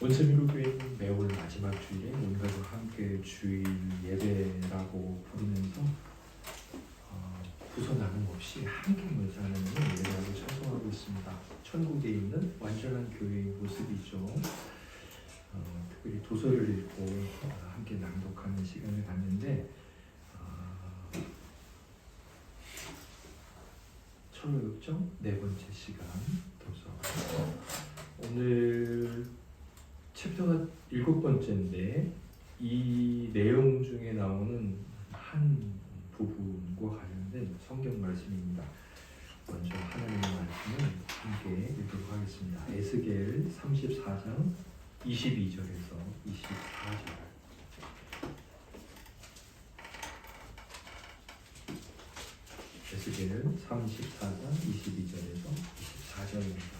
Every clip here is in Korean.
온세미로 교회는 매월 마지막 주일에 온 가족 함께 주일 예배라고 부르면서 부서 나눔없이 함께 모여서 하나님을 예배하고 찬송하고 있습니다. 천국에 있는 완전한 교회의 모습이죠. 특별히 도서를 읽고 함께 낭독하는 시간을 갖는데 철로역정 네 번째 시간 도서. 오늘 챕터가 7번째인데 이 내용 중에 나오는 한 부분과 관련된 성경 말씀입니다. 먼저 하나님의 말씀을 함께 읽도록 하겠습니다. 에스겔 34장 22절에서 24절. 에스겔 34장 22절에서 24절입니다.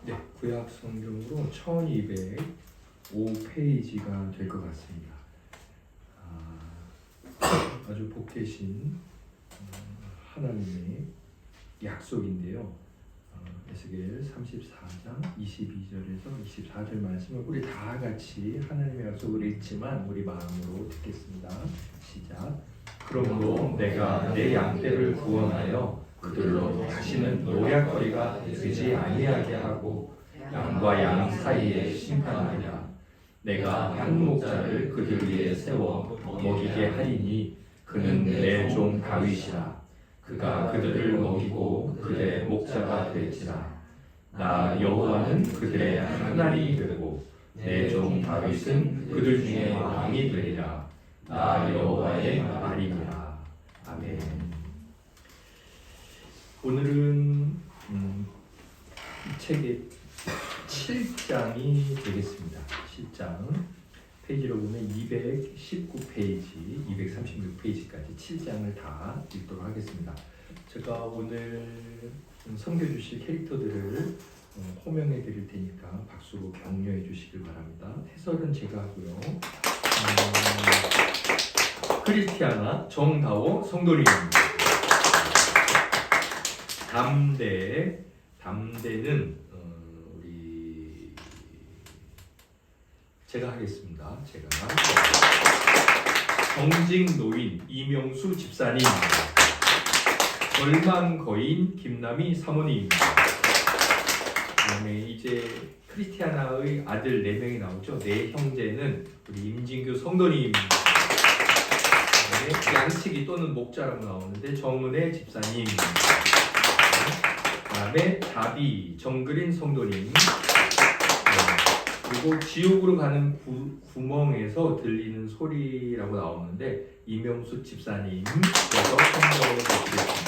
네, 구약 성경으로 1205페이지가 될 것 같습니다. 아주 복되신 하나님의 약속인데요. 에스겔 34장 22절에서 24절 말씀을 우리 다 같이 하나님의 약속을 읽지만 우리 마음으로 듣겠습니다. 시작. 그러므로 내가 내 양떼를 구원하여 그들로 다시는 노략거리가 되지 아니하게 하고 양과 양 사이에 심판하리라. 내가 한 목자를 그들 위에 세워 먹이게 하리니 그는 내 종 다윗이라. 그가 그들을 먹이고 그들의 목자가 될지라. 나 여호와는 그들의 하나님이 되고 내 종 다윗은 그들 중에 왕이 되리라. 나 여호와의 말이니라. 아멘. 오늘은 이 책의 7장이 되겠습니다. 7장 페이지로 보면 219페이지, 236페이지까지 7장을 다 읽도록 하겠습니다. 제가 오늘 섬겨주실 캐릭터들을 호명해 드릴 테니까 박수로 격려해 주시길 바랍니다. 해설은 제가 하고요. 크리스티아나, 정다워, 성도리입니다. 담대는 우리 제가 하겠습니다. 제가 정직 노인 이명수 집사님입니다. 절망 거인 김남희 사모님입니다. 그다음에 이제 크리스티아나의 아들 4명이 나오죠. 네 형제는 우리 임진규 성도님입니다. 양치기 또는 목자라고 나오는데 정은혜 집사님입니다. 그다음에 다비 정그린 성도님. 그리고 지옥으로 가는 구멍에서 들리는 소리라고 나오는데 이명수 집사님께서 선물을 드리겠습니다.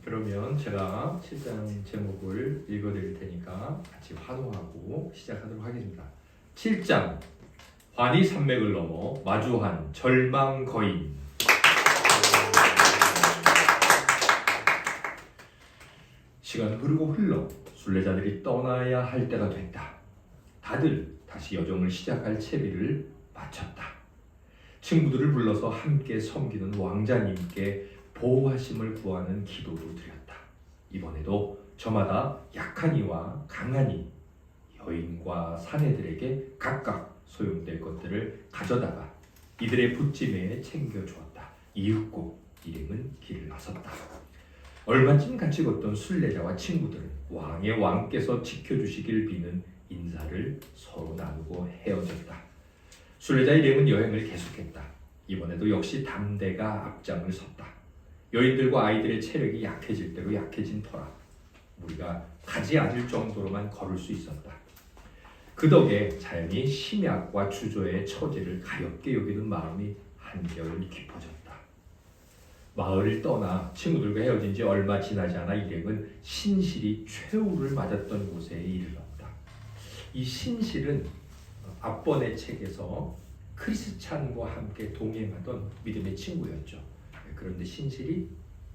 그러면 제가 7장 제목을 읽어드릴 테니까 같이 화동하고 시작하도록 하겠습니다. 7장 환희 산맥을 넘어 마주한 절망 거인. 시간 흐르고 흘러 순례자들이 떠나야 할 때가 됐다. 다들 다시 여정을 시작할 채비를 마쳤다. 친구들을 불러서 함께 섬기는 왕자님께 보호하심을 구하는 기도를 드렸다. 이번에도 저마다 약한 이와 강한 이, 여인과 사내들에게 각각 소용될 것들을 가져다가 이들의 부찜에 챙겨주었다. 이윽고 일행은 길을 나섰다. 얼마쯤 같이 걷던 순례자와 친구들은 왕의 왕께서 지켜주시길 비는 인사를 서로 나누고 헤어졌다. 순례자 일행은 여행을 계속했다. 이번에도 역시 담대가 앞장을 섰다. 여인들과 아이들의 체력이 약해질 대로 약해진 터라 우리가 가지 않을 정도로만 걸을 수 있었다. 그 덕에 자연히 심약과 주저의 처지를 가볍게 여기는 마음이 한결 깊어졌다. 마을을 떠나 친구들과 헤어진 지 얼마 지나지 않아 일행은 신실이 최후를 맞았던 곳에 이르렀다. 이 신실은 앞번의 책에서 크리스찬과 함께 동행하던 믿음의 친구였죠. 그런데 신실이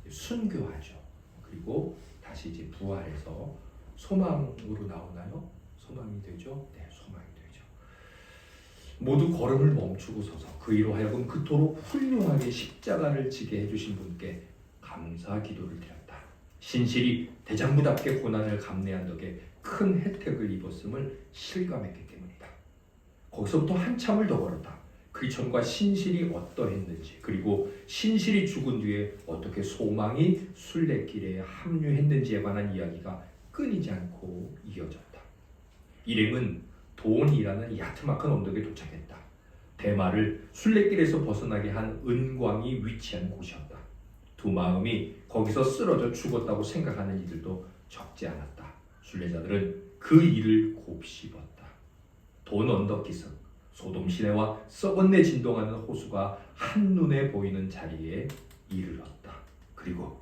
순교하죠. 그리고 다시 이제 부활해서 소망으로 나오나요? 소망이 되죠. 네, 소망이 되죠. 모두 걸음을 멈추고 서서 그이로 하여금 그토록 훌륭하게 십자가를 지게 해주신 분께 감사 기도를 드렸다. 신실이 대장부답게 고난을 감내한 덕에 큰 혜택을 입었음을 실감했기 때문이다. 거기서부터 한참을 더 걸었다. 크리천과 신실이 어떠했는지, 그리고 신실이 죽은 뒤에 어떻게 소망이 순례길에 합류했는지에 관한 이야기가 끊이지 않고 이어졌다. 일행은 돈이라는 야트막한 언덕에 도착했다. 대마를 순례길에서 벗어나게 한 은광이 위치한 곳이었다. 두 마음이 거기서 쓰러져 죽었다고 생각하는 이들도 적지 않았다. 순례자들은 그 일을 곱씹었다. 돈 언덕 기슭, 소돔 시내와 썩은내 진동하는 호수가 한눈에 보이는 자리에 이르렀다. 그리고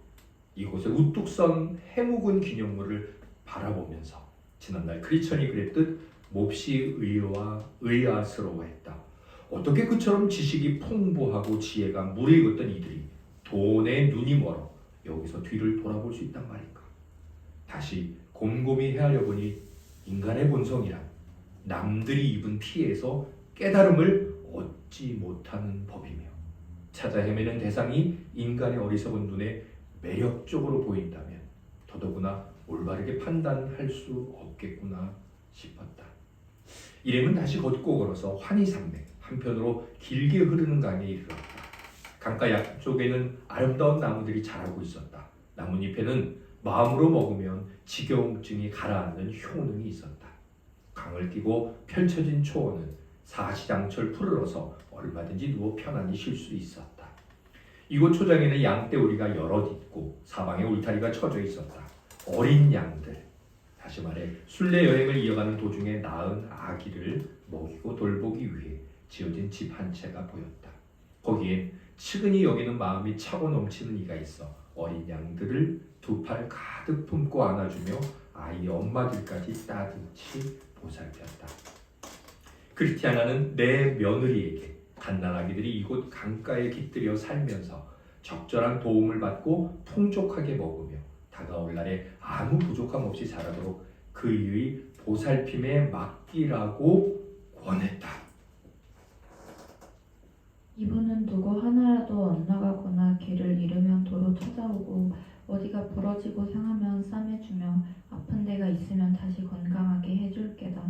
이곳에 우뚝 선 해묵은 기념물을 바라보면서 지난날 크리천이 그랬듯 몹시 의아스러워했다. 어떻게 그처럼 지식이 풍부하고 지혜가 무르익었던 이들이 돈에 눈이 멀어 여기서 뒤를 돌아볼 수 있단 말인가. 다시 곰곰이 헤아려 보니 인간의 본성이란 남들이 입은 피해서 깨달음을 얻지 못하는 법이며, 찾아 헤매는 대상이 인간의 어리석은 눈에 매력적으로 보인다면 더더구나 올바르게 판단할 수 없겠구나 싶었다. 일행은 다시 걷고 걸어서 환희산맥 한편으로 길게 흐르는 강에 이르렀다. 강가 양쪽에는 아름다운 나무들이 자라고 있었다. 나뭇잎에는 마음으로 먹으면 지겨움증이 가라앉는 효능이 있었다. 강을 끼고 펼쳐진 초원은 사시장철 푸르러서 얼마든지 누워 편안히 쉴 수 있었다. 이곳 초장에는 양떼우리가 여럿 있고 사방에 울타리가 쳐져 있었다. 어린 양들, 다시 말해 순례 여행을 이어가는 도중에 낳은 아기를 먹이고 돌보기 위해 지어진 집 한 채가 보였다. 거기엔 측은히 여기는 마음이 차고 넘치는 이가 있어 어린 양들을 두 팔 가득 품고 안아주며 아이 엄마들까지 따뜻이 보살폈다. 크리스티아나는 내 며느리에게 갓난아기들이 이곳 강가에 깃들여 살면서 적절한 도움을 받고 풍족하게 먹으며 다가올 날에 아무 부족함 없이 자라도록 그의 보살핌에 맡기라고 권했다. 이분은 누구 하나라도 엇나가거나 길을 잃으면 도로 찾아오고 어디가 부러지고 상하면 싸매주며 아픈 데가 있으면 다시 건강하게 해줄 게다.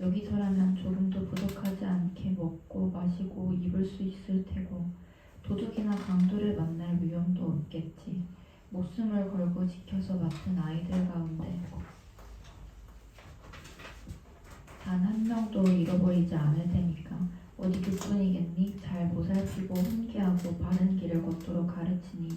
여기서라면 조금도 부족하지 않게 먹고 마시고 입을 수 있을 테고 도둑이나 강도를 만날 위험도 없겠지. 목숨을 걸고 지켜서 맡은 아이들 가운데 단 한 명도 잃어버리지 않을 테니까 어디 그뿐이겠니? 잘 보살피고 훈계하고 바른 길을 걷도록 가르치니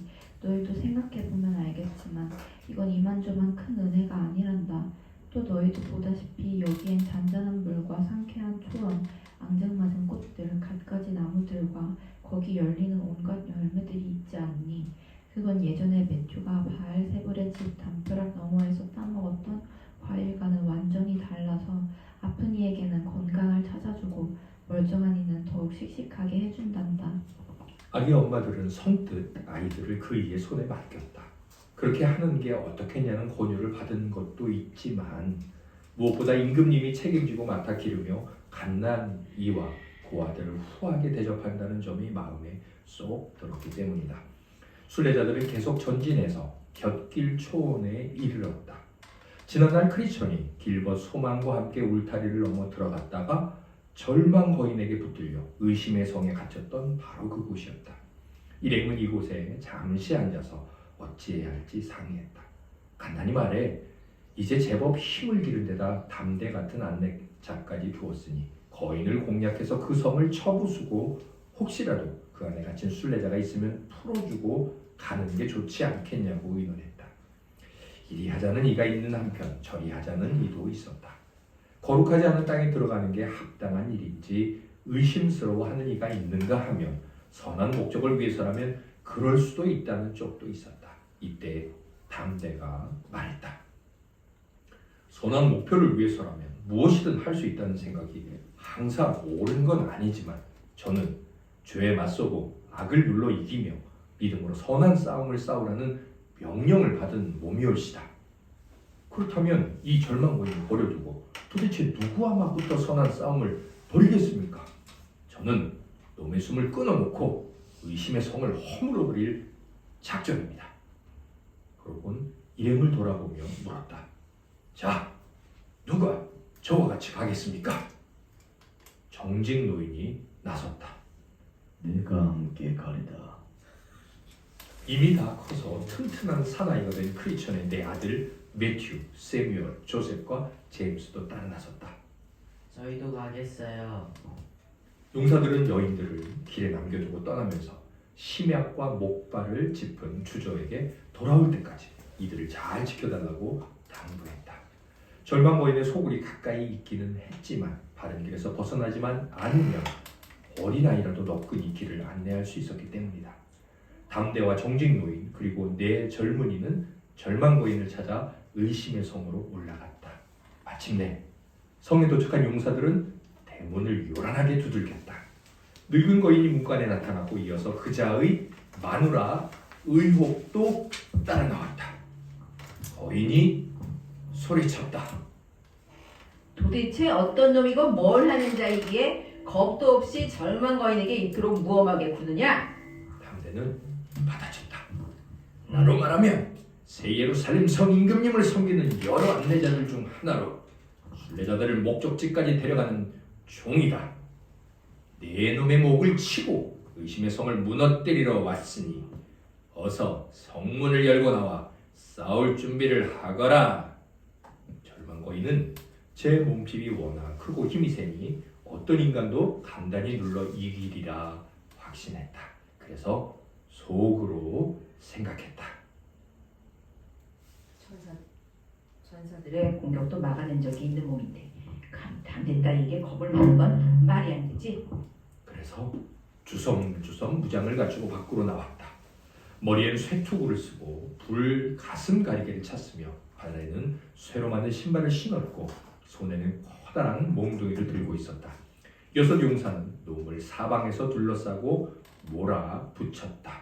너희도 생각해보면 알겠지만 이건 이만저만 큰 은혜가 아니란다. 또 너희도 보다시피 여기엔 잔잔한 물과 상쾌한 초원, 앙증맞은 꽃들, 갖가지 나무들과 거기 열리는 온갖 열매들이 있지 않니? 그건 예전에 매튜가 바알세불의 집 담벼락 너머에서 따먹었던 과일과는 완전히 달라서 아픈 이에게는 건강을 찾아주고 멀쩡한 이는 더욱 씩씩하게 해준단다. 아기 엄마들은 선뜻 아이들을 그이의 손에 맡겼다. 그렇게 하는 게 어떻겠냐는 권유를 받은 것도 있지만 무엇보다 임금님이 책임지고 맡아 기르며 갓난 이와 그 아들을 후하게 대접한다는 점이 마음에 쏙 들었기 때문이다. 순례자들은 계속 전진해서 곁길 초원에 이르렀다. 지난날 크리스천이 길벗 소망과 함께 울타리를 넘어 들어갔다가 절망 거인에게 붙들려 의심의 성에 갇혔던 바로 그곳이었다. 일행은 이곳에 잠시 앉아서 어찌해야 할지 상의했다. 간단히 말해 이제 제법 힘을 기른 데다 담대 같은 안내자까지 두었으니 거인을 공략해서 그 섬을 쳐부수고 혹시라도 그 안에 갇힌 순례자가 있으면 풀어주고 가는 게 좋지 않겠냐고 의논했다. 이리 하자는 이가 있는 한편 저리 하자는 이도 있었다. 거룩하지 않은 땅에 들어가는 게 합당한 일인지 의심스러워하는 이가 있는가 하면 선한 목적을 위해서라면 그럴 수도 있다는 쪽도 있었다. 이때 담대가 말했다. 선한 목표를 위해서라면 무엇이든 할 수 있다는 생각이 항상 옳은 건 아니지만 저는 죄에 맞서고 악을 눌러 이기며 믿음으로 선한 싸움을 싸우라는 명령을 받은 몸이올시다. 그렇다면 이 절망고인을 버려두고 도대체 누구와 맞붙어 선한 싸움을 벌이겠습니까? 저는 놈의 숨을 끊어놓고 의심의 성을 허물어 버릴 작정입니다. 그러곤 일행을 돌아보며 물었다. 자, 누가 저와 같이 가겠습니까? 정직 노인이 나섰다. 내가 함께 가리다. 이미 다 커서 튼튼한 사나이가 된 크리스천의 네 아들 매튜, 세뮤얼, 조셉과 제임스도 따라 나섰다. 저희도 가겠어요. 용사들은 여인들을 길에 남겨두고 떠나면서 심약과 목발을 짚은 주저에게 돌아올 때까지 이들을 잘 지켜달라고 당부했다. 절망거인의 소굴이 가까이 있기는 했지만 바른 길에서 벗어나지만 않으면 어린아이라도 너끈히 길을 안내할 수 있었기 때문이다. 담대와 정직노인 그리고 네 젊은이는 절망거인을 찾아 의심의 성으로 올라갔다. 마침내 성에 도착한 용사들은 대문을 요란하게 두들겼다. 늙은 거인이 문간에 나타났고 이어서 그자의 마누라 의혹도 따라 나왔다. 거인이 소리쳤다. 도대체 어떤 놈이고 뭘 하는 자이기에 겁도 없이 절망거인에게 이토록 무엄하게 구느냐? 담대는 받아쳤다. 나로 말하면 새 예루살렘 성 임금님을 섬기는 여러 안내자들 중 하나로 순례자들을 목적지까지 데려가는 종이다. 네 놈의 목을 치고 의심의 성을 무너뜨리러 왔으니 어서 성문을 열고 나와 싸울 준비를 하거라. 절망거인은 제 몸집이 워낙 크고 힘이 세니 어떤 인간도 간단히 눌러 이기리라 확신했다. 그래서 속으로 생각했다. 천사들의 공격도 막아낸 적이 있는 몸인데 담대 따위에게 겁을 먹는 건 말이 안 되지. 그래서 주섬주섬 무장을 갖추고 밖으로 나왔다. 머리엔 쇠투구를 쓰고 불 가슴 가리개를 찼으며 발에는 쇠로 만든 신발을 신었고 손에는 커다란 몽둥이를 들고 있었다. 여섯 용사는 놈을 사방에서 둘러싸고 몰아붙였다.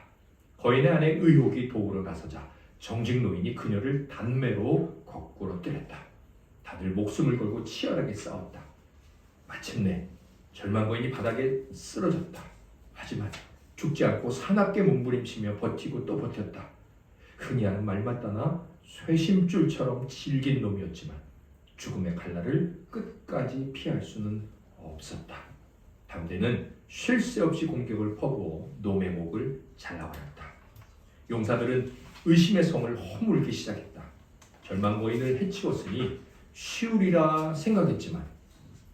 거인의 아내 의혹이 도우러 나서자 정직 노인이 그녀를 단매로 거꾸로 때렸다. 다들 목숨을 걸고 치열하게 싸웠다. 마침내 절망거인이 바닥에 쓰러졌다. 하지만 죽지 않고 사납게 몸부림치며 버티고 또 버텼다. 흔히 하는 말 맞다나 쇠심줄처럼 질긴 놈이었지만 죽음의 칼날을 끝까지 피할 수는 없었다. 담대는 쉴 새 없이 공격을 퍼부어 놈의 목을 잘라버렸다. 용사들은 의심의 성을 허물기 시작했다. 절망거인을 해치웠으니 쉬우리라 생각했지만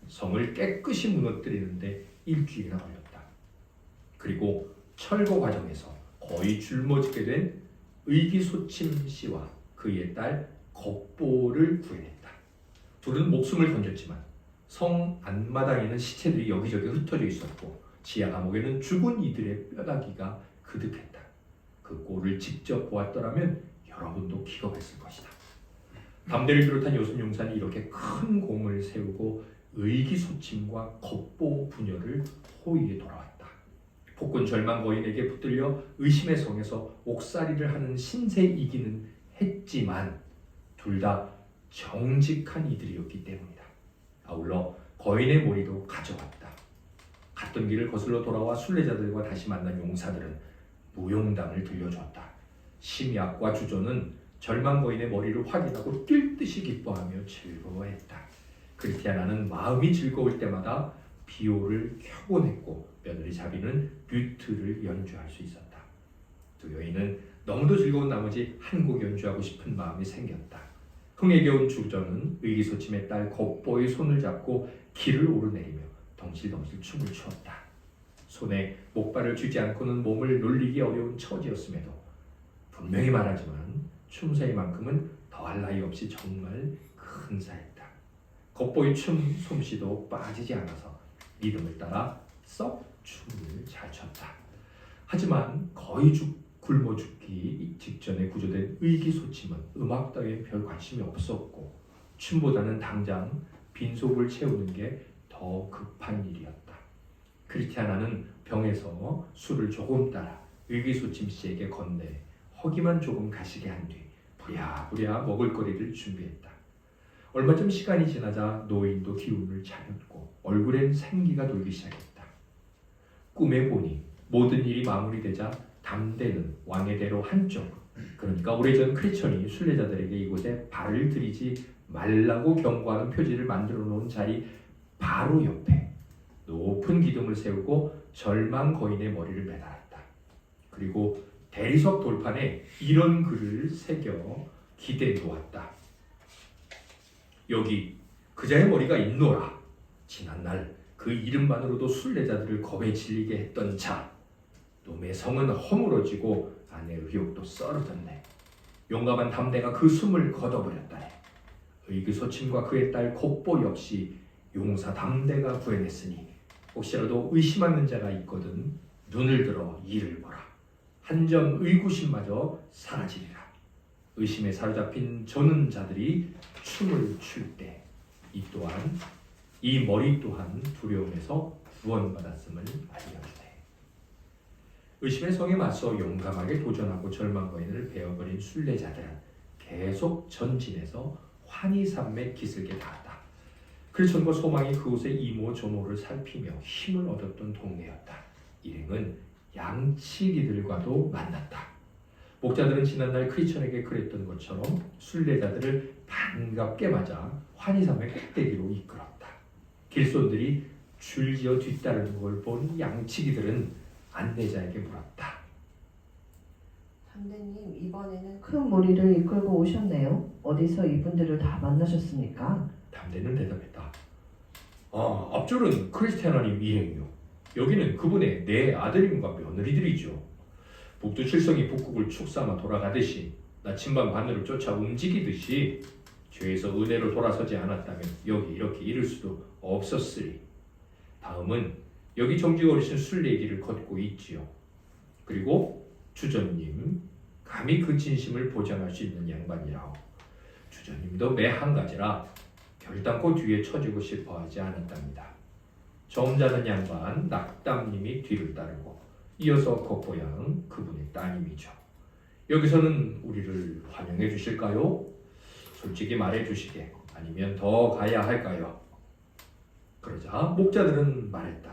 성을 깨끗이 무너뜨리는데 일주일이나 걸렸다. 그리고 철거 과정에서 거의 굶어죽게 된 의기소침 씨와 그의 딸 겁보를 구해냈다. 둘은 목숨을 건졌지만 성 안마당에는 시체들이 여기저기 흩어져 있었고 지하 감옥에는 죽은 이들의 뼈다귀가 그득했다. 그 꼴을 직접 보았더라면 여러분도 기겁했을 것이다. 담대를 비롯한 여섯 용사는 이렇게 큰 공을 세우고 의기소침과 겁보 부녀를 호위에 돌아왔다. 폭군 절망거인에게 붙들려 의심의 성에서 옥살이를 하는 신세이기는 했지만 둘 다 정직한 이들이었기 때문이다. 아울러 거인의 머리도 가져왔다. 갔던 길을 거슬러 돌아와 순례자들과 다시 만난 용사들은 무용담을 들려주었다. 심약과 주조는 절망거인의 머리를 확인하고 뛸 듯이 기뻐하며 즐거워했다. 크리스티아나는 마음이 즐거울 때마다 비호를 켜곤 했고 며느리 자비는 뷰트를 연주할 수 있었다. 두 여인은 너무도 즐거운 나머지 한 곡 연주하고 싶은 마음이 생겼다. 흥에 겨운 주저는 의기소침의 딸 겁보의 손을 잡고 길을 오르내리며 덩실덩실 춤을 추었다. 손에 목발을 쥐지 않고는 몸을 놀리기 어려운 처지였음에도 분명히 말하지만 춤사위만큼은 더할 나위 없이 정말 근사했다. 겁보의 춤 솜씨도 빠지지 않아서 리듬을 따라 썩 춤을 잘 췄다. 하지만 거의 굶어 죽기 직전에 구조된 의기소침은 음악 따위에 별 관심이 없었고 춤보다는 당장 빈속을 채우는 게 더 급한 일이었다. 크리스티아나는 병에서 술을 조금 따라 의기소침 씨에게 건네 허기만 조금 가시게 한 뒤 부랴부랴 먹을거리를 준비했다. 얼마 좀 시간이 지나자 노인도 기운을 차렸고 얼굴엔 생기가 돌기 시작했다. 꿈에 보니 모든 일이 마무리되자 담대는 왕의 대로 한쪽, 그러니까 오래전 크리천이 순례자들에게 이곳에 발을 들이지 말라고 경고하는 표지를 만들어 놓은 자리 바로 옆에 높은 기둥을 세우고 절망 거인의 머리를 매달았다. 그리고 대리석 돌판에 이런 글을 새겨 기대 놓았다. 여기 그자의 머리가 있노라. 지난날 그 이름만으로도 순례자들을 겁에 질리게 했던 자. 놈의 성은 허물어지고 아내의 의욕도 썰어졌네. 용감한 담대가 그 숨을 걷어버렸다네. 의기소침과 그의 딸 곱보 역시 용사 담대가 구해냈으니 혹시라도 의심하는 자가 있거든 눈을 들어 이를 보라. 한점 의구심마저 사라지리라. 의심에 사로잡힌 저는 자들이 춤을 출 때 이 머리 또한 두려움에서 구원받았음을 알려주네. 의심의 성에 맞서 용감하게 도전하고 절망거인을 베어버린 순례자들은 계속 전진해서 환희산맥 기슭에 닿았다. 크리천과 소망이 그곳의 이모저모를 살피며 힘을 얻었던 동네였다. 일행은 양치기들과도 만났다. 목자들은 지난날 크리천에게 그랬던 것처럼 순례자들을 반갑게 맞아 환희산맥 꼭대기로 이끌었다. 길손들이 줄지어 뒤따르는 걸 본 양치기들은 안내자에게 물었다. 담대님, 이번에는 큰 무리를 이끌고 오셨네요. 어디서 이분들을 다 만나셨습니까? 담대는 대답했다. 앞줄은 크리스티아나님 일행이요. 여기는 그분의 네 아들님과 며느리들이죠. 북두칠성이 북극을 축삼아 돌아가듯이 나침반 바늘을 쫓아 움직이듯이 죄에서 은혜로 돌아서지 않았다면 여기 이렇게 이를 수도 없었으리. 다음은 여기 정직 어르신 순례의 길을 걷고 있지요. 그리고 주전님, 감히 그 진심을 보장할 수 있는 양반이라오. 주전님도 매 한 가지라 결단코 뒤에 처지고 싶어 하지 않았답니다. 점잖은 양반 낙담님이 뒤를 따르고 이어서 겉보양 그분의 따님이죠. 여기서는 우리를 환영해 주실까요? 솔직히 말해 주시게 아니면 더 가야 할까요? 그러자 목자들은 말했다.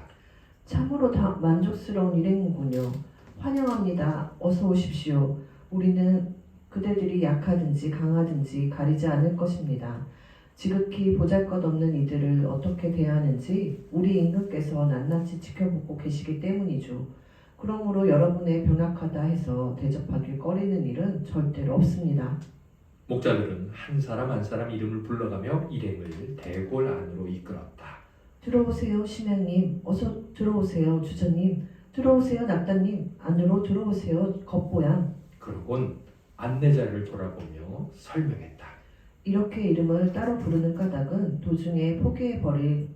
참으로 다 만족스러운 일행이군요. 환영합니다. 어서 오십시오. 우리는 그대들이 약하든지 강하든지 가리지 않을 것입니다. 지극히 보잘것없는 이들을 어떻게 대하는지 우리 임금께서 낱낱이 지켜보고 계시기 때문이죠. 그러므로 여러분의 병약하다 해서 대접하길 꺼리는 일은 절대로 없습니다. 목자들은 한 사람 한 사람 이름을 불러가며 일행을 대궐 안으로 이끌었다. 들어오세요, 심양님. 어서 들어오세요, 주전님. 들어오세요, 낙다님. 안으로 들어오세요, 겉보양. 그러곤 안내자를 돌아보며 설명했다. 이렇게 이름을 따로 부르는 까닭은 도중에 포기해버릴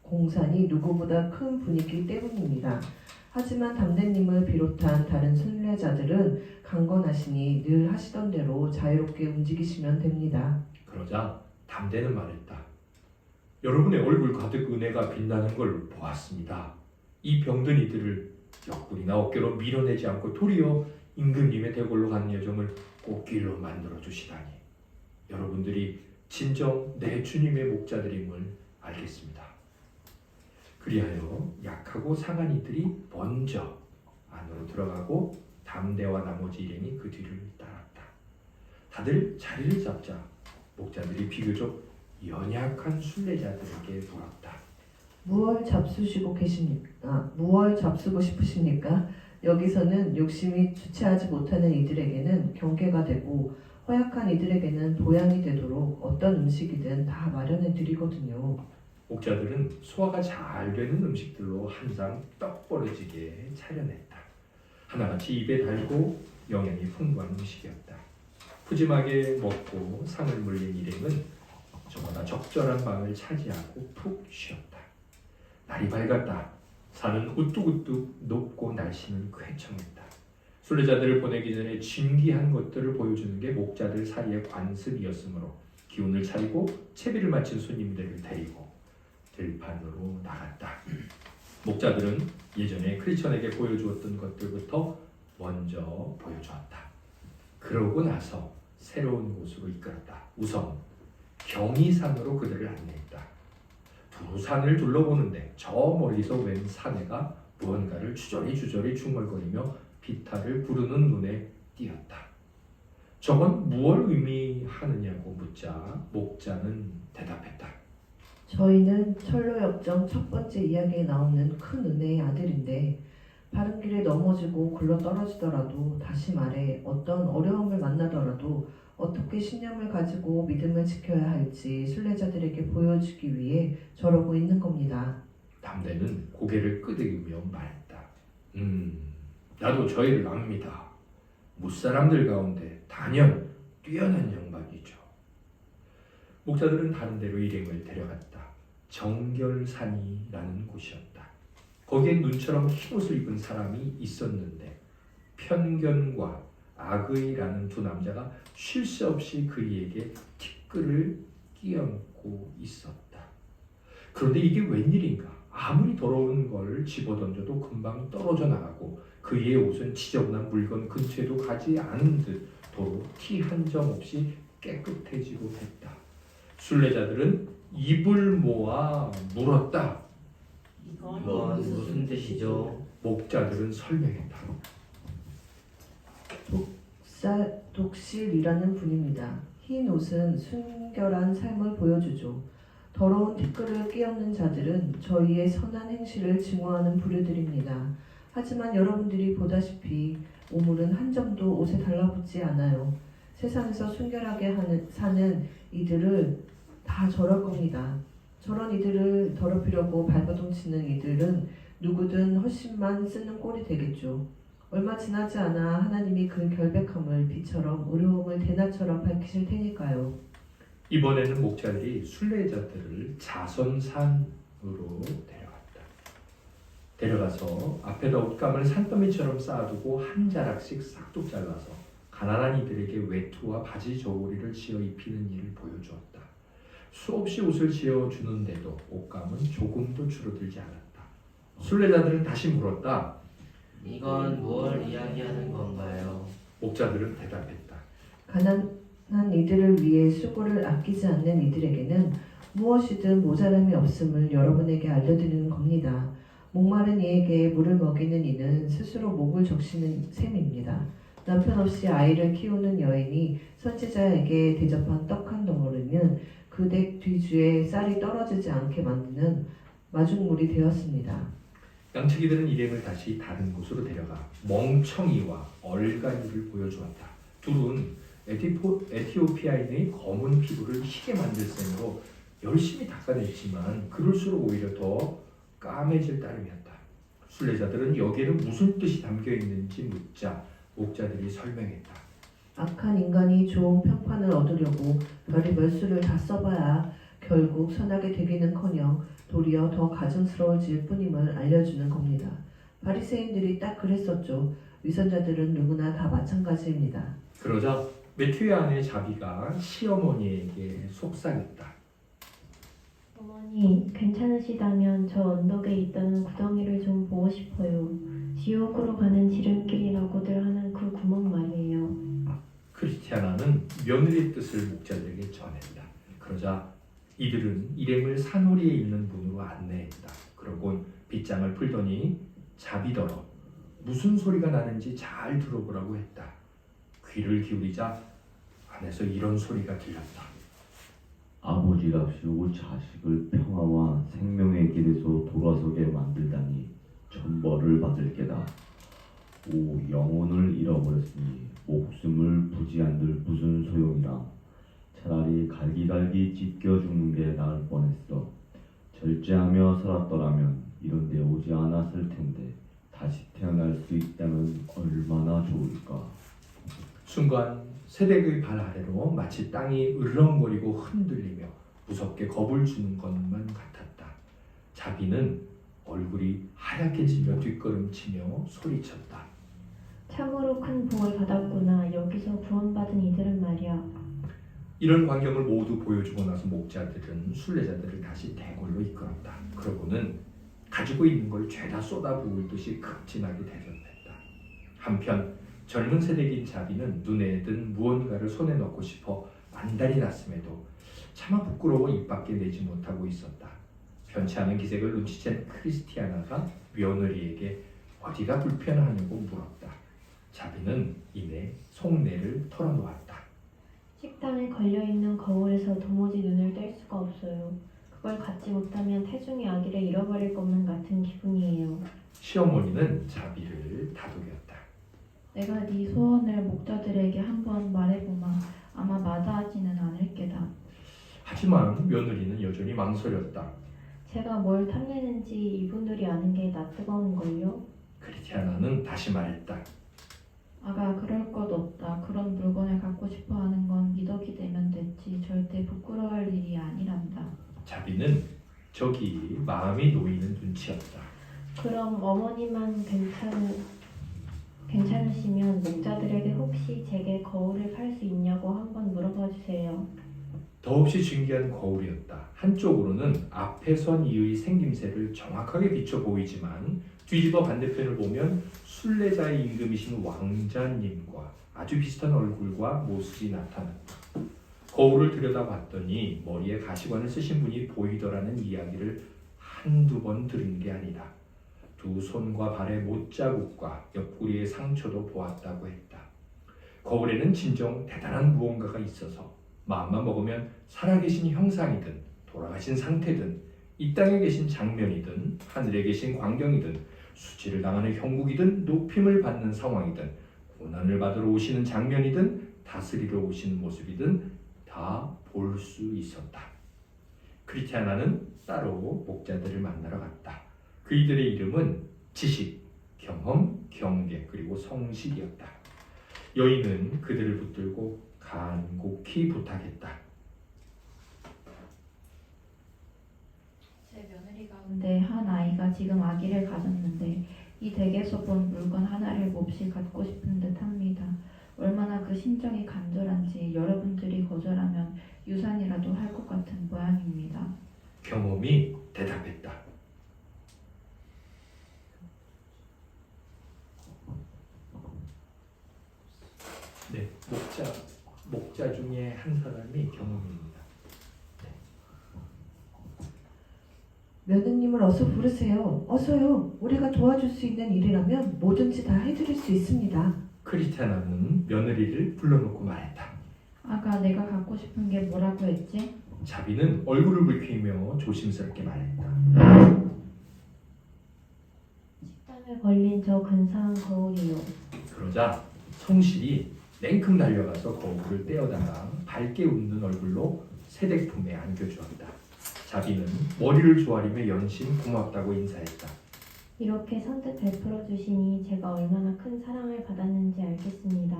공산이 누구보다 큰 분이기 때문입니다. 하지만 담대님을 비롯한 다른 순례자들은 강건하시니 늘 하시던 대로 자유롭게 움직이시면 됩니다. 그러자 담대는 말했다. 여러분의 얼굴 가득 은혜가 빛나는 걸 보았습니다. 이 병든 이들을 옆구리나 어깨로 밀어내지 않고 도리어 임금님의 대궐로 가는 여정을 꽃길로 만들어 주시다니 여러분들이 진정 내 주님의 목자들임을 알겠습니다. 그리하여 약하고 상한 이들이 먼저 안으로 들어가고 담대와 나머지 일행이 그 뒤를 따랐다. 다들 자리를 잡자 목자들이 비교적 연약한 순례자들에게 물었다. 무얼 잡수시고 계십니까? 무얼 잡수고 싶으십니까? 여기서는 욕심이 주체하지 못하는 이들에게는 경계가 되고 허약한 이들에게는 보양이 되도록 어떤 음식이든 다 마련해 드리거든요. 목자들은 소화가 잘 되는 음식들로 한 상 떡 벌어지게 차려냈다. 하나같이 입에 달고 영양이 풍부한 음식이었다. 푸짐하게 먹고 상을 물린 일행은 저보다 적절한 방을 차지하고 푹 쉬었다. 날이 밝았다. 산은 우뚝우뚝 높고 날씨는 쾌청했다. 순례자들을 보내기 전에 진귀한 것들을 보여주는 게 목자들 사이의 관습이었으므로 기운을 차리고 채비를 마친 손님들을 데리고 들판으로 나갔다. 목자들은 예전에 크리천에게 보여주었던 것들부터 먼저 보여주었다. 그러고 나서 새로운 곳으로 이끌었다. 우선 경이산으로 그들을 안내했다. 두 산을 둘러보는데 저 멀리서 웬 사내가 무언가를 주저리 중얼거리며 비탈을 부르는 눈에 띄었다. 저건 무엇을 의미하느냐고 묻자 목자는 대답했다. 저희는 철로역정 첫 번째 이야기에 나오는 큰 은혜의 아들인데 바른 길에 넘어지고 굴러 떨어지더라도 다시 말해 어떤 어려움을 만나더라도 어떻게 신념을 가지고 믿음을 지켜야 할지 순례자들에게 보여주기 위해 저러고 있는 겁니다. 담대는 고개를 끄덕이며 말했다. 나도 저희를 압니다. 무사람들 가운데 단연 뛰어난 양반이죠. 목자들은 다른 데로 일행을 데려갔다. 정결산이라는 곳이었다. 거기엔 눈처럼 흰옷을 입은 사람이 있었는데 편견과 악의라는 두 남자가 쉴 새 없이 그에게 티끌을 끼얹고 있었다. 그런데 이게 웬일인가? 아무리 더러운 걸 집어던져도 금방 떨어져 나가고 그의 옷은 지저분한 물건 근처에도 가지 않은 듯 도로 티 한 점 없이 깨끗해지고 했다. 순례자들은 입을 모아 물었다. 이건 무슨 뜻이죠? 목자들은 설명했다. 독실이라는 분입니다. 흰 옷은 순결한 삶을 보여주죠. 더러운 티끌을 끼얹는 자들은 저희의 선한 행실을 증오하는 부류들입니다. 하지만 여러분들이 보다시피 오물은 한 점도 옷에 달라붙지 않아요. 세상에서 순결하게 사는 이들을 다 저럴 겁니다. 저런 이들을 더럽히려고 발버둥치는 이들은 누구든 헛심만 쓰는 꼴이 되겠죠. 얼마 지나지 않아 하나님이 그 결백함을 비처럼 어려움을 대낮처럼 밝히실 테니까요. 이번에는 목자들이 순례자들을 자선산으로 데려가서 앞에다 옷감을 산더미처럼 쌓아두고 한 자락씩 싹둑 잘라서 가난한 이들에게 외투와 바지 저고리를 지어 입히는 일을 보여주었다. 수없이 옷을 지어주는데도 옷감은 조금도 줄어들지 않았다. 순례자들은 다시 물었다. 이건 무엇을 이야기하는 건가요? 목자들은 대답했다. 가난한 이들을 위해 수고를 아끼지 않는 이들에게는 무엇이든 모자람이 없음을 여러분에게 알려드리는 겁니다. 목마른 이에게 물을 먹이는 이는 스스로 목을 적시는 셈입니다. 남편 없이 아이를 키우는 여인이 선지자에게 대접한 떡 한 덩어리는 그 댁 뒤주에 쌀이 떨어지지 않게 만드는 마중물이 되었습니다. 양치기들은 일행을 다시 다른 곳으로 데려가 멍청이와 얼간이를 보여주었다. 둘은 에티오피아인의 검은 피부를 희게 만들 셈으로 열심히 닦아냈지만 그럴수록 오히려 더 까매질 따름이었다. 순례자들은 여기에는 무슨 뜻이 담겨 있는지 묻자 목자들이 설명했다. 악한 인간이 좋은 평판을 얻으려고 별의별 수를 다 써봐야 결국 선하게 되기는커녕 도리어 더 가증스러워질 뿐임을 알려주는 겁니다. 바리새인들이 딱 그랬었죠. 위선자들은 누구나 다 마찬가지입니다. 그러자 매튜의 아내 자비가 시어머니에게 속삭였다. 어머니, 괜찮으시다면 저 언덕에 있다는 구덩이를 좀 보고 싶어요. 지옥으로 가는 지름길이라고들 하는 그 구멍 말이에요. 크리스티아나는 며느리의 뜻을 목자들에게 전했다. 그러자 이들은 일행을 산호리에 있는 문으로 안내했다. 그러곤 빗장을 풀더니 자비더러 무슨 소리가 나는지 잘 들어보라고 했다. 귀를 기울이자 안에서 이런 소리가 들렸다. 아버지랍시고 자식을 평화와 생명의 길에서 돌아서게 만들다니 천벌을 받을 게다. 오 영혼을 잃어버렸으니 목숨을 부지한들 무슨 소용이라. 차라리 갈기갈기 찢겨 죽는 게 나을 뻔했어. 절제하며 살았더라면 이런 데 오지 않았을 텐데 다시 태어날 수 있다면 얼마나 좋을까. 순간 세덱의 발 아래로 마치 땅이 으르렁거리고 흔들리며 무섭게 겁을 주는 것만 같았다. 자비는 얼굴이 하얗게지며 뒷걸음치며 소리쳤다. 참으로 큰 복을 받았구나. 여기서 구원받은 이들은 말이야. 이런 광경을 모두 보여주고 나서 목자들은 순례자들을 다시 대궐로 이끌었다. 그러고는 가지고 있는 걸 죄다 쏟아부을 듯이 극진하게 대접했다. 한편 젊은 세대인 자비는 눈에 든 무언가를 손에 넣고 싶어 안달이 났음에도 차마 부끄러워 입 밖에 내지 못하고 있었다. 편치 않은 기색을 눈치챈 크리스티아나가 며느리에게 어디가 불편하냐고 물었다. 자비는 이내 속내를 털어놓았다. 식당에 걸려있는 거울에서 도무지 눈을 뗄 수가 없어요. 그걸 갖지 못하면 태중의 아기를 잃어버릴 것만 같은 기분이에요. 시어머니는 자비를 다독였다. 내가 네 소원을 목자들에게 한번 말해보마. 아마 마다하지는 않을 게다. 하지만 며느리는 여전히 망설였다. 제가 뭘 탐내는지 이분들이 아는 게 낯뜨거운걸요? 크리스티아나는 다시 말했다. 아가 그럴 것 없다. 그런 물건을 갖고 싶어하는 건 미덕이 되면 됐지 절대 부끄러워할 일이 아니란다. 자비는 저기 마음이 놓이는 눈치였다. 그럼 어머니만 괜찮으시면 목자들에게 혹시 제게 거울을 팔 수 있냐고 한번 물어봐 주세요. 더없이 신기한 거울이었다. 한쪽으로는 앞에 선 이의 생김새를 정확하게 비춰 보이지만 뒤집어 반대편을 보면 순례자의 임금이신 왕자님과 아주 비슷한 얼굴과 모습이 나타났다. 거울을 들여다봤더니 머리에 가시관을 쓰신 분이 보이더라는 이야기를 한두 번 들은 게 아니다. 두 손과 발의 못자국과 옆구리의 상처도 보았다고 했다. 거울에는 진정 대단한 무언가가 있어서 마음만 먹으면 살아계신 형상이든 돌아가신 상태든 이 땅에 계신 장면이든 하늘에 계신 광경이든 수치를 당하는 형국이든 높임을 받는 상황이든 고난을 받으러 오시는 장면이든 다스리러 오시는 모습이든 다 볼 수 있었다. 크리스티아나는 따로 목자들을 만나러 갔다. 그이들의 이름은 지식, 경험, 경계 그리고 성실이었다. 여인은 그들을 붙들고 간곡히 부탁했다. 제 며느리 가운데 한 아이가 지금 아기를 가졌는데 이 댁에서 본 물건 하나를 몹시 갖고 싶은 듯합니다. 얼마나 그 심정이 간절한지 여러분들이 거절하면 유산이라도 할 것 같은 모양입니다. 경험이 대답했다. 네, 목자 중에 한 사람이 경험입니다. 며느님을 어서 부르세요. 어서요. 우리가 도와줄 수 있는 일이라면 뭐든지 다 해드릴 수 있습니다. 크리스티아나는 며느리를 불러놓고 말했다. 아가 내가 갖고 싶은 게 뭐라고 했지? 자비는 얼굴을 붉히며 조심스럽게 말했다. 식당에 걸린 저 근사한 거울이요. 그러자 성실이 냉큼 달려가서 거울을 떼어다가 밝게 웃는 얼굴로 새댁품에 안겨주었다. 자비는 머리를 조아리며 연신 고맙다고 인사했다. 이렇게 선뜻 베풀어 주시니 제가 얼마나 큰 사랑을 받았는지 알겠습니다.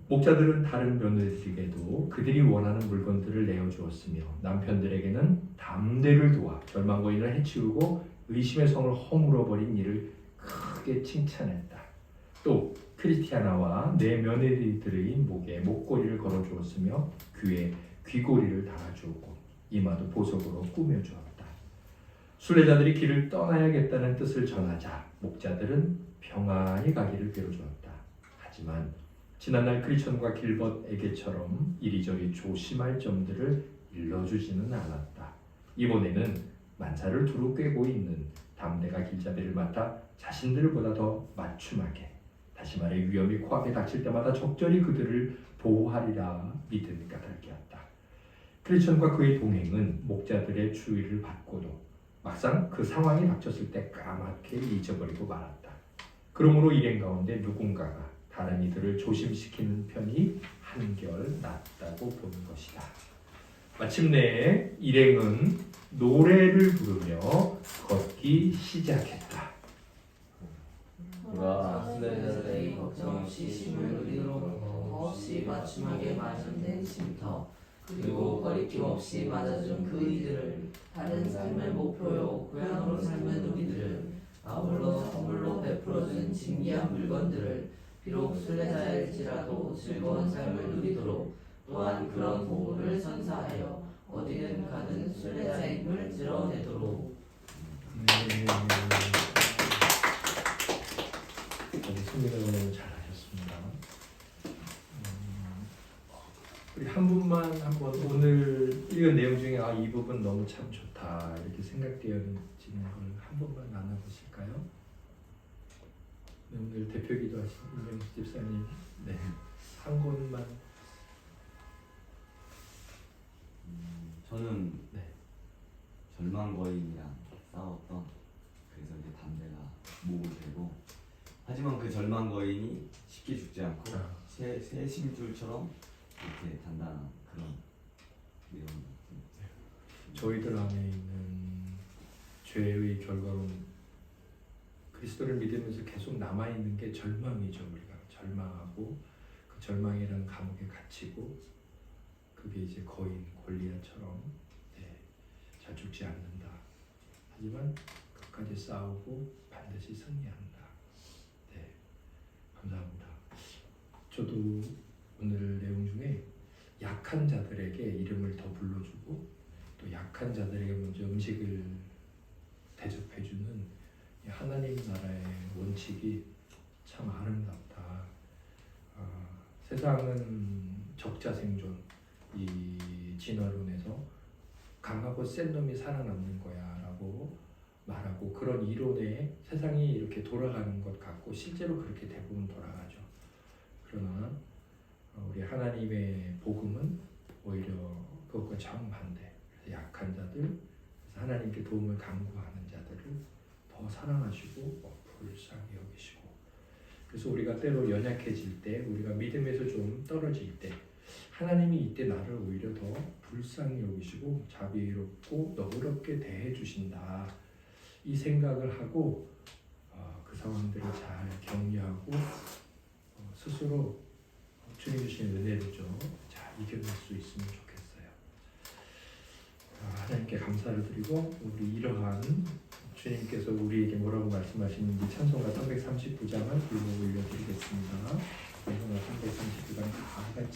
목자들은 다른 며느리에게도 그들이 원하는 물건들을 내어주었으며 남편들에게는 담대를 도와 절망거인을 해치우고 의심의 성을 허물어버린 일을 크게 칭찬했다. 또 크리스티아나와 네 며느리들의 목에 목걸이를 걸어주었으며 귀에 귀고리를 달아주었고 이마도 보석으로 꾸며주었다. 순례자들이 길을 떠나야겠다는 뜻을 전하자 목자들은 평안히 가기를 빌어주었다. 하지만 지난날 크리천과 길벗에게처럼 이리저리 조심할 점들을 일러주지는 않았다. 이번에는 만사를 두루 꿰고 있는 담대가 길잡이를 맡아 자신들보다 더 맞춤하게, 다시 말해 위험이 코앞에 닥칠 때마다 적절히 그들을 보호하리라 믿은 까닭이었다. 크리천과 그의 동행은 목자들의 주의를 받고도 막상 그 상황이 닥쳤을 때 까맣게 잊어버리고 말았다. 그러므로 일행 가운데 누군가가 다른 이들을 조심시키는 편이 한결 낫다고 보는 것이다. 마침내 일행은 노래를 부르며 걷기 시작했다. 순례자들의 걱정 없이 심을 누리도록 없이 맞춤하게 마련된 쉼터, 그리고 거리낌 없이 맞아준 그 이들을 다른 삶의 목표요 고향으로 삶은 우리들을 아울러 선물로 베풀어준 진귀한 물건들을 비록 순례자일지라도 즐거운 삶을 누리도록 또한 그런 보호를 선사하여 어디든 가는 순례자임을 드러내도록. 우리 승민의 오늘 잘하셨습니다. 이 부분 너무 참 좋다 이렇게 생각되어지는 걸 한 번만 나눠보실까요? 네, 오늘 대표기도 하신 이명수 집사님, 네, 한 곳만. 저는 네. 절망 거인이랑 싸웠던, 그래서 이제 담배가 목을 베고, 하지만 그 절망 거인이 쉽게 죽지 않고 새 심줄처럼 이렇게 단단한 그런 이런. 저희들 안에 있는 죄의 결과로 그리스도를 믿으면서 계속 남아있는 게 절망이죠. 우리가 절망하고 그 절망이라는 감옥에 갇히고, 그게 이제 거인 골리앗처럼 잘 죽지 않는다. 하지만 끝까지 싸우고 반드시 승리한다. 네, 감사합니다. 저도 오늘 내용 중에 약한 자들에게 이름을 더 불러주고 또 약한 자들에게 먼저 음식을 대접해주는 이 하나님 나라의 원칙이 참 아름답다. 세상은 적자 생존, 이 진화론에서 강하고 센 놈이 살아남는 거야 라고 말하고, 그런 이론에 세상이 이렇게 돌아가는 것 같고 실제로 그렇게 대부분 돌아가죠. 그러나 우리 하나님의 복음은 오히려 그것과 정반대. 그래서 약한 자들, 그래서 하나님께 도움을 간구하는 자들을 더 사랑하시고 불쌍히 여기시고, 그래서 우리가 때로 연약해질 때, 우리가 믿음에서 좀 떨어질 때 하나님이 이때 나를 오히려 더 불쌍히 여기시고 자비롭고 너그럽게 대해 주신다. 이 생각을 하고 그 상황들을 잘 격려하고 스스로 주님 주신 은혜를 좀 잘 이겨낼 수 있으면 좋겠어요. 하나님께 감사를 드리고, 우리 이러한 주님께서 우리에게 뭐라고 말씀하시는지 찬송가 339장을 불러 올려드리겠습니다. 찬송가 339장 다 같이